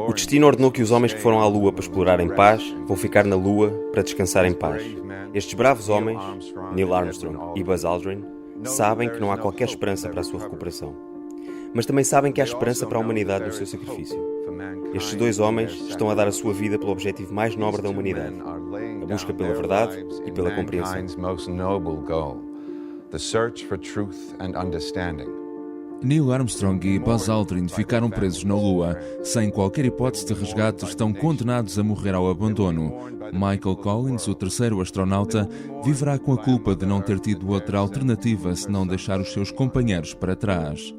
O destino ordenou que os homens que foram à Lua para explorar em paz vão ficar na Lua para descansar em paz. Estes bravos homens, Neil Armstrong e Buzz Aldrin, sabem que não há qualquer esperança para a sua recuperação. Mas também sabem que há esperança para a humanidade no seu sacrifício. Estes dois homens estão a dar a sua vida pelo objetivo mais nobre da humanidade, a busca pela verdade e pela compreensão. Neil Armstrong e Buzz Aldrin ficaram presos na Lua. Sem qualquer hipótese de resgate, estão condenados a morrer ao abandono. Michael Collins, o terceiro astronauta, viverá com a culpa de não ter tido outra alternativa senão deixar os seus companheiros para trás.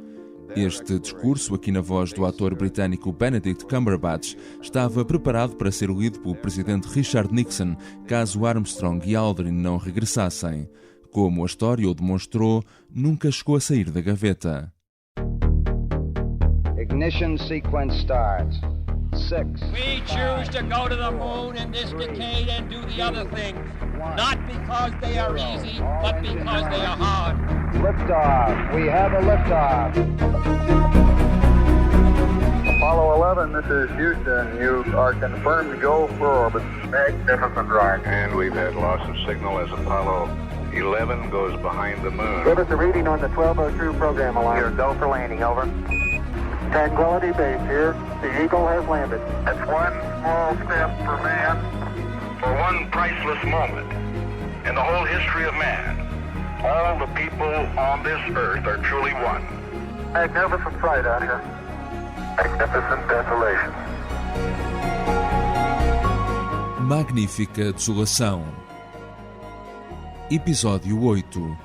Este discurso, aqui na voz do ator britânico Benedict Cumberbatch, estava preparado para ser lido pelo presidente Richard Nixon caso Armstrong e Aldrin não regressassem. Como a história o demonstrou, nunca chegou a sair da gaveta. Ignition sequence starts. 6. We choose to go to the moon in this decade and do the other things, not because they are easy, but because they are hard. Liftoff. We have a liftoff. Apollo 11, this is Houston. You are confirmed to go for orbit. Magnificent ride. And we've had loss of signal as Apollo 11 goes behind the moon. Give us a reading on the 1202 program alarm. Here, go for landing, over. Tranquility Base here. The Eagle has landed. That's one small step for man, for one priceless moment in the whole history of man. All the people on this earth are truly one. Magnificent sight out here. Magnificent desolation. Magnífica desolação. Episódio 8.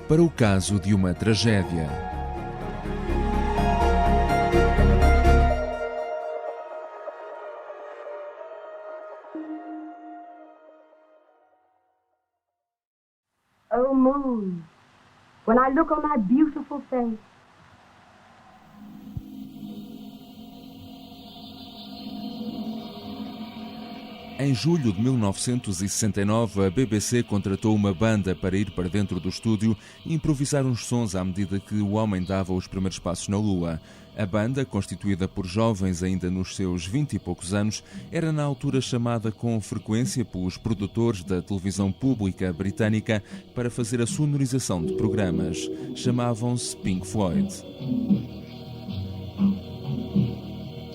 Para o caso de uma tragédia. Oh, moon, when I look on thy beautiful face, Em julho de 1969, a BBC contratou uma banda para ir para dentro do estúdio e improvisar uns sons à medida que o homem dava os primeiros passos na Lua. A banda, constituída por jovens ainda nos seus 20 e poucos anos, era na altura chamada com frequência pelos produtores da televisão pública britânica para fazer a sonorização de programas. Chamavam-se Pink Floyd.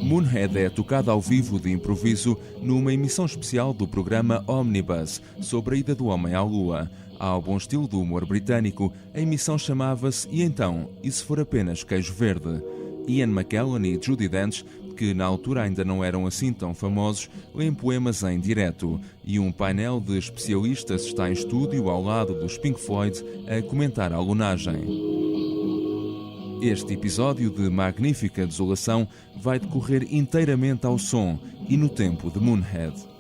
Moonhead é tocada ao vivo de improviso numa emissão especial do programa Omnibus sobre a ida do homem à Lua. Ao bom estilo do humor britânico, a emissão chamava-se E então, e se for apenas queijo verde? Ian McKellen e Judi Dench, que na altura ainda não eram assim tão famosos, leem poemas em direto e um painel de especialistas está em estúdio ao lado dos Pink Floyd a comentar a lunagem. Este episódio de Magnífica Desolação vai decorrer inteiramente ao som e no tempo de Moonhead.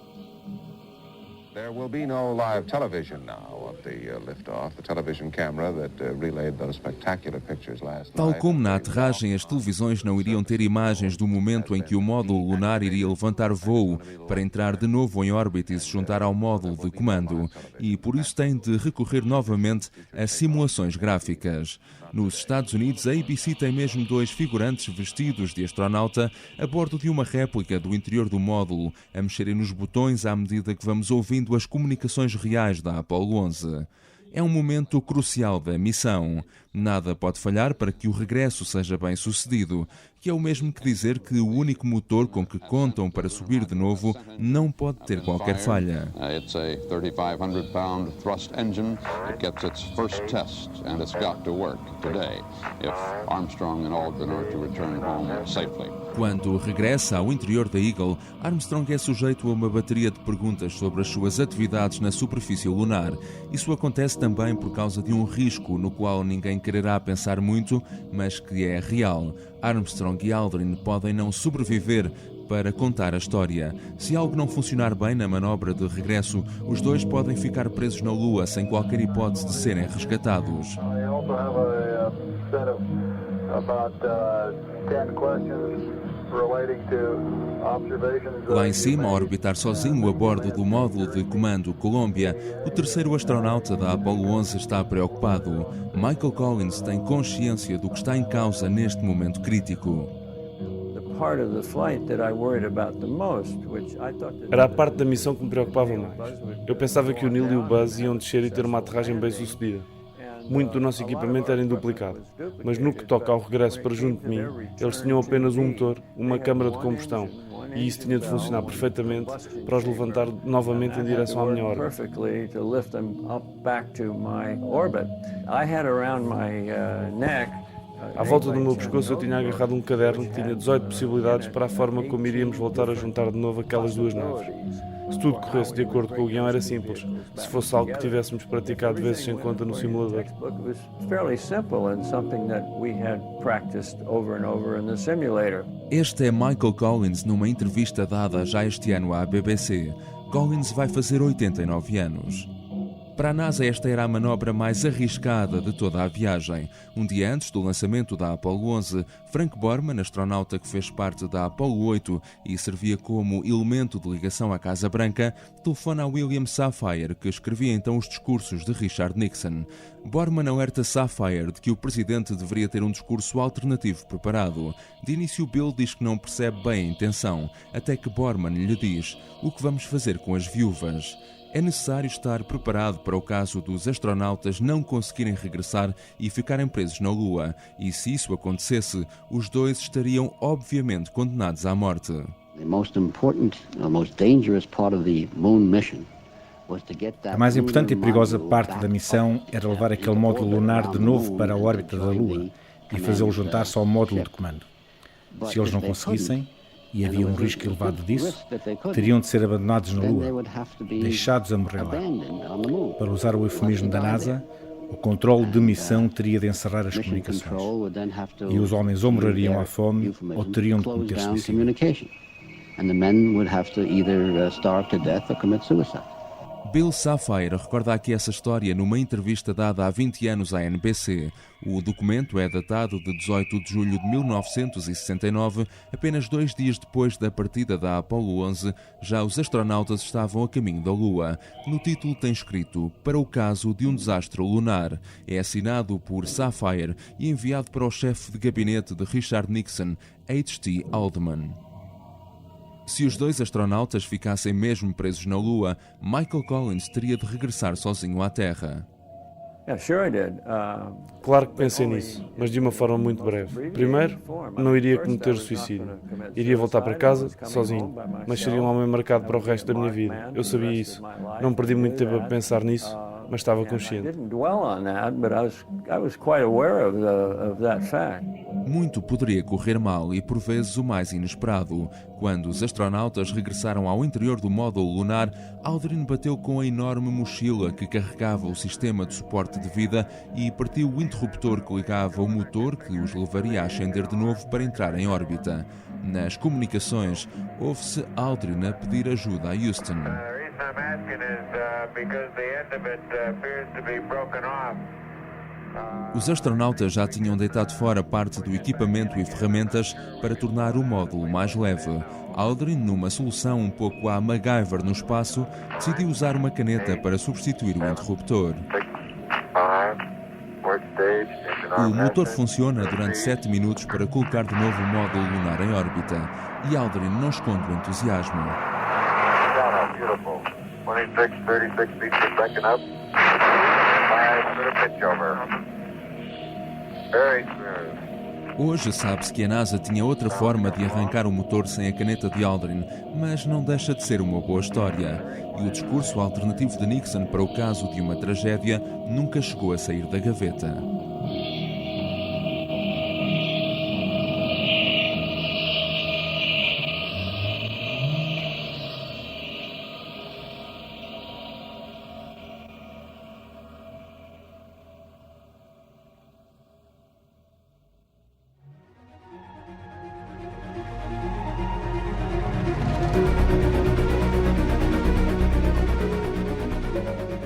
There will be no live television now of the liftoff, the television camera that relayed those spectacular pictures last night. Tal como na aterragem, as televisões não iriam ter imagens do momento em que o módulo lunar iria levantar voo para entrar de novo em órbita e se juntar ao módulo de comando, e por isso tem de recorrer novamente a simulações gráficas. Nos Estados Unidos, a ABC tem mesmo 2 figurantes vestidos de astronauta a bordo de uma réplica do interior do módulo, a mexerem nos botões à medida que vamos ouvindo as comunicações reais da Apollo 11. É um momento crucial da missão. Nada pode falhar para que o regresso seja bem sucedido, que é o mesmo que dizer que o único motor com que contam para subir de novo não pode ter qualquer falha. It's a 3,500-pound thrust engine. It gets its first test and it's got to work today if Armstrong and Aldrin are to return home safely. Quando regressa ao interior da Eagle, Armstrong é sujeito a uma bateria de perguntas sobre as suas atividades na superfície lunar. Isso acontece também por causa de um risco no qual ninguém quererá pensar muito, mas que é real. Armstrong e Aldrin podem não sobreviver para contar a história. Se algo não funcionar bem na manobra de regresso, os dois podem ficar presos na Lua sem qualquer hipótese de serem resgatados. I also have a set of about 10 questions Lá em cima, a orbitar sozinho a bordo do módulo de comando Columbia, o terceiro astronauta da Apollo 11 está preocupado. Michael Collins tem consciência do que está em causa neste momento crítico. Era a parte da missão que me preocupava mais. Eu pensava que o Neil e o Buzz iam descer e ter uma aterragem bem sucedida. Muito do nosso equipamento era induplicado, mas no que toca ao regresso para junto de mim, eles tinham apenas um motor, uma câmara de combustão, e isso tinha de funcionar perfeitamente para os levantar novamente em direção à minha órbita. À volta do meu pescoço eu tinha agarrado um caderno que tinha 18 possibilidades para a forma como iríamos voltar a juntar de novo aquelas duas naves. Se tudo corresse de acordo com o guião era simples, se fosse algo que tivéssemos praticado vezes sem conta no simulador. Este é Michael Collins numa entrevista dada já este ano à BBC. Collins vai fazer 89 anos. Para a NASA, esta era a manobra mais arriscada de toda a viagem. Um dia antes do lançamento da Apollo 11, Frank Borman, astronauta que fez parte da Apollo 8 e servia como elemento de ligação à Casa Branca, telefona a William Safire, que escrevia então os discursos de Richard Nixon. Borman alerta Safire de que o presidente deveria ter um discurso alternativo preparado. De início, Bill diz que não percebe bem a intenção, até que Borman lhe diz: "O que vamos fazer com as viúvas?" É necessário estar preparado para o caso dos astronautas não conseguirem regressar e ficarem presos na Lua, e se isso acontecesse, os dois estariam obviamente condenados à morte. A mais importante e perigosa parte da missão era levar aquele módulo lunar de novo para a órbita da Lua e fazê-lo juntar-se ao módulo de comando. Se eles não conseguissem, e havia um risco elevado disso, teriam de ser abandonados na Lua, deixados a morrer lá. Para usar o eufemismo da NASA, o controle de missão teria de encerrar as comunicações. E os homens ou morreriam à fome ou teriam de cometer suicídio. Bill Safire recorda aqui essa história numa entrevista dada há 20 anos à NBC. O documento é datado de 18 de julho de 1969, apenas 2 dias depois da partida da Apollo 11, já os astronautas estavam a caminho da Lua. No título tem escrito: "Para o caso de um desastre lunar". É assinado por Safire e enviado para o chefe de gabinete de Richard Nixon, H.T. Haldeman. Se os dois astronautas ficassem mesmo presos na Lua, Michael Collins teria de regressar sozinho à Terra. Claro que pensei nisso, mas de uma forma muito breve. Primeiro, não iria cometer suicídio. Iria voltar para casa, sozinho, mas seria um homem marcado para o resto da minha vida. Eu sabia isso. Não perdi muito tempo a pensar nisso, mas estava consciente. Muito poderia correr mal e, por vezes, o mais inesperado. Quando os astronautas regressaram ao interior do módulo lunar, Aldrin bateu com a enorme mochila que carregava o sistema de suporte de vida e partiu o interruptor que ligava o motor que os levaria a ascender de novo para entrar em órbita. Nas comunicações, ouve-se Aldrin a pedir ajuda a Houston. Os astronautas já tinham deitado fora parte do equipamento e ferramentas para tornar o módulo mais leve. Aldrin, numa solução um pouco à MacGyver no espaço, decidiu usar uma caneta para substituir o interruptor. O motor funciona durante 7 minutos para colocar de novo o módulo lunar em órbita, e Aldrin não esconde o entusiasmo. Hoje sabe-se que a NASA tinha outra forma de arrancar o motor sem a caneta de Aldrin, mas não deixa de ser uma boa história. E o discurso alternativo de Nixon para o caso de uma tragédia nunca chegou a sair da gaveta.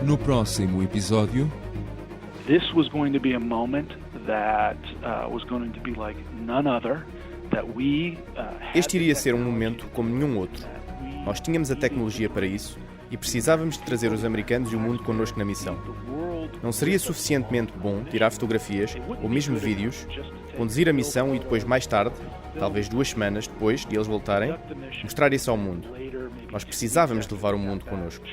No próximo episódio, This was going to be a moment that was going to be like none other Este iria ser um momento como nenhum outro. Nós tínhamos a tecnologia para isso e precisávamos de trazer os americanos e o mundo connosco na missão. Não seria suficientemente bom tirar fotografias ou mesmo vídeos, conduzir a missão e depois, mais tarde, talvez 2 semanas depois de eles voltarem, mostrar isso ao mundo. Nós precisávamos de levar o mundo connosco.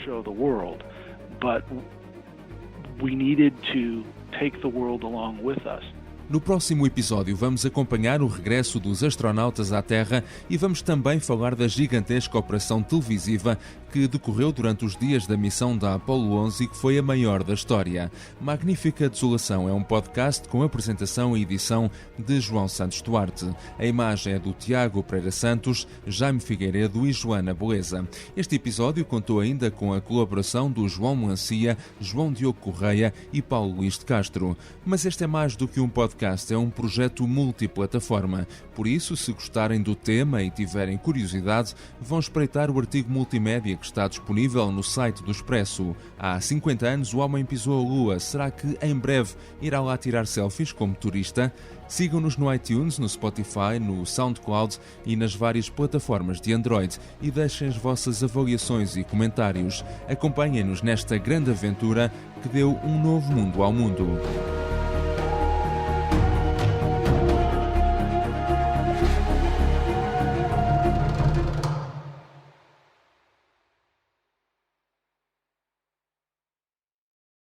No próximo episódio vamos acompanhar o regresso dos astronautas à Terra e vamos também falar da gigantesca operação televisiva que decorreu durante os dias da missão da Apollo 11 e que foi a maior da história. Magnífica Desolação é um podcast com apresentação e edição de João Santos Duarte. A imagem é do Tiago Pereira Santos, Jaime Figueiredo e Joana Beleza. Este episódio contou ainda com a colaboração do João Melancia, João Diogo Correia e Paulo Luís de Castro. Mas este é mais do que um podcast, é um projeto multiplataforma. Por isso, se gostarem do tema e tiverem curiosidade, vão espreitar o artigo multimédia que está disponível no site do Expresso. Há 50 anos o homem pisou a Lua. Será que em breve irá lá tirar selfies como turista? Sigam-nos no iTunes, no Spotify, no SoundCloud e nas várias plataformas de Android e deixem as vossas avaliações e comentários. Acompanhem-nos nesta grande aventura que deu um novo mundo ao mundo.